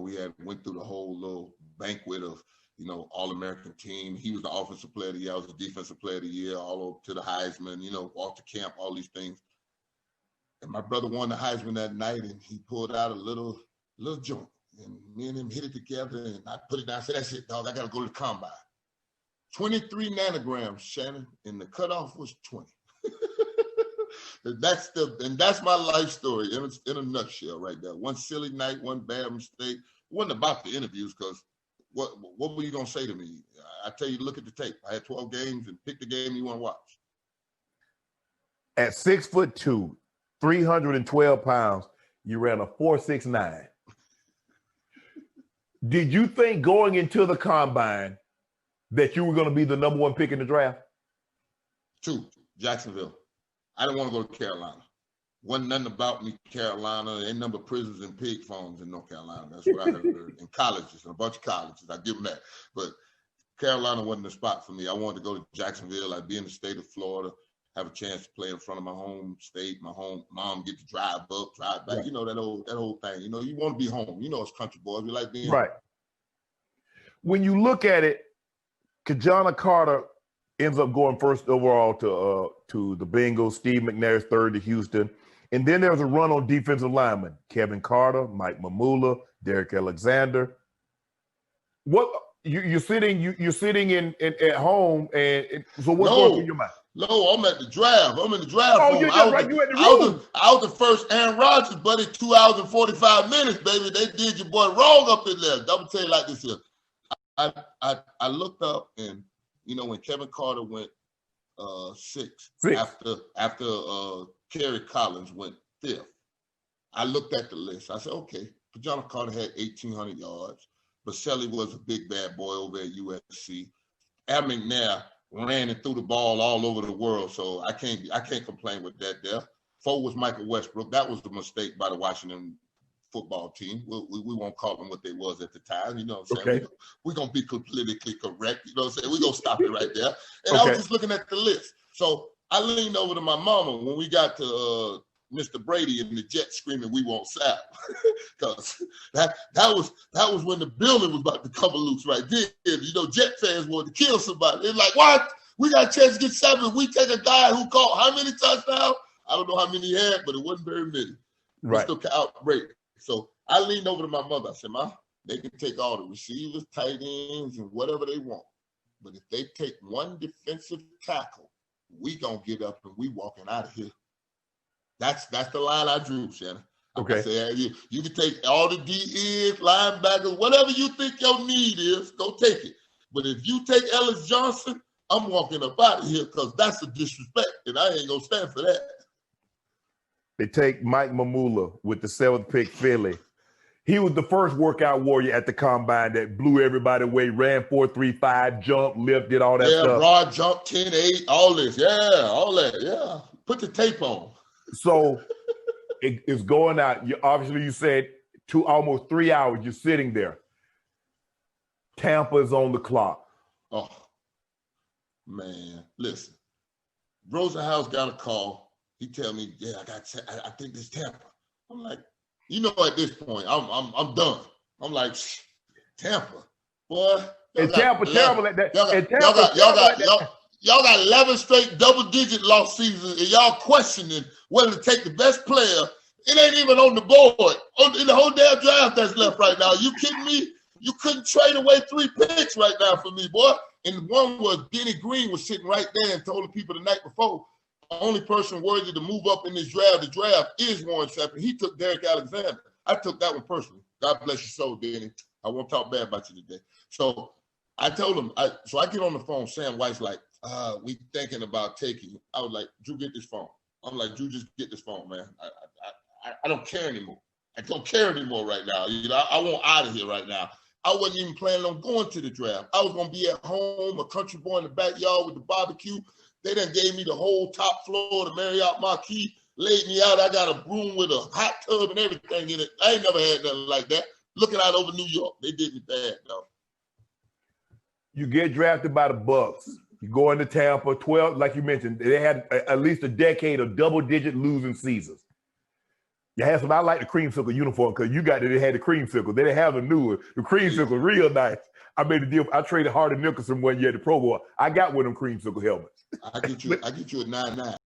we had went through the whole little banquet of, All-American team. He was the offensive player of the year. I was the defensive player of the year, all over to the Heisman, Walter Camp, all these things. And my brother won the Heisman that night, and he pulled out a little joint. And me and him hit it together, and I put it down. I said, that's it, dog. I got to go to the combine. 23 nanograms, Shannon, and the cutoff was 20. That's my life story in a nutshell right there. One silly night, one bad mistake. It wasn't about the interviews, because what were you going to say to me? I tell you, look at the tape. I had 12 games, and pick the game you want to watch. At 6'2", 312 pounds, you ran a 4.69. Did you think going into the combine that you were going to be the number one pick in the draft? 2, Jacksonville. I didn't want to go to Carolina. Wasn't nothing about me, Carolina. Ain't number of prisons and pig farms in North Carolina. That's what I heard. In colleges, in a bunch of colleges. I give them that. But Carolina wasn't the spot for me. I wanted to go to Jacksonville. I'd be in the state of Florida, have a chance to play in front of my home state, my home mom, get to drive up, drive back. Right. That old thing. You want to be home. It's country boys. We like being right. When you look at it, Kajana Carter ends up going first overall to the Bengals. Steve McNair's third to Houston. And then there's a run on defensive linemen: Kevin Carter, Mike Mamula, Derek Alexander. What you're sitting in at home, and so what's going through your mind? No, I'm at the draft. I'm in the draft. Oh, you're right. You at the room. I was the first Aaron Rodgers, buddy. 2 hours and 45 minutes, baby. They did your boy wrong up in there. I'm gonna tell you like this here. I looked up, and when Kevin Carter went 6 after Kerry Collins went 5th, I looked at the list. I said, okay, Kajana Carter had 1,800 yards. Baselli was a big bad boy over at USC. Al McNair ran and threw the ball all over the world, so I can't complain with that there. 4 was Michael Westbrook. That was the mistake by the Washington football team. We won't call them what they was at the time. You know what I'm saying? Okay. We're going to be politically correct. You know what I'm saying? We're going to stop it right there. And I was just looking at the list. So I leaned over to my mama when we got to Mr. Brady and the Jets screaming, "We want Sapp," because that was when the building was about to come loose right then. Jet fans wanted to kill somebody. They're like, "What? We got a chance to get 7. We take a guy who caught how many touchdowns? I don't know how many he had, but it wasn't very many." Right. Mr. Outbreak. So I leaned over to my mother. I said, "Ma, they can take all the receivers, tight ends, and whatever they want. But if they take one defensive tackle, we gonna get up and we walking out of here." That's the line I drew, Shannon. Okay. I said, you can take all the DNs, linebackers, whatever you think your need is, go take it. But if you take Ellis Johnson, I'm walking up out of here, because that's a disrespect, and I ain't gonna stand for that. They take Mike Mamula with the 7th pick, Philly. He was the first workout warrior at the combine that blew everybody away, ran 4.35, jumped, lift, did all that stuff. Yeah, broad jump, 10.8, all this. Yeah, all that. Yeah. Put the tape on. So it's going out. You said almost 3 hours, you're sitting there. Tampa is on the clock. Oh, man. Listen, Rosenhaus got a call. He tell me, "Yeah, I think this Tampa." I'm like, at this point, I'm done. I'm like, Tampa, boy. And Tampa terrible at that. Y'all got 11 straight double-digit loss seasons, and y'all questioning whether to take the best player. It ain't even on the board. In the whole damn draft that's left right now. You kidding me? You couldn't trade away 3 picks right now for me, boy. And one was Denny Green was sitting right there and told the people the night before, the only person worthy to move up in this draft, the draft, is Warren Sapp. He took Derek Alexander. I took that one personally. God bless your soul, Denny. I won't talk bad about you today. So I told him, I get on the phone. Sam White's like, we thinking about taking you. I was like, "Drew, get this phone." I'm like, "Drew, just get this phone, man. I don't care anymore. I don't care anymore right now. I want out of here right now." I wasn't even planning on going to the draft. I was going to be at home, a country boy in the backyard with the barbecue. They done gave me the whole top floor of the Marriott Marquis, laid me out. I got a room with a hot tub and everything in it. I ain't never had nothing like that. Looking out over New York, they did me bad, though. You get drafted by the Bucks. You go into Tampa, 12, like you mentioned, they had at least a decade of double-digit losing seasons. Yeah, so I like the creamsicle uniform because you got it. They had the creamsicle. They didn't have the new one. The creamsicle real nice. I made a deal. I traded Hardy Nicholson one year at the Pro Bowl. I got one of them creamsicle helmets. I get you a 9-9.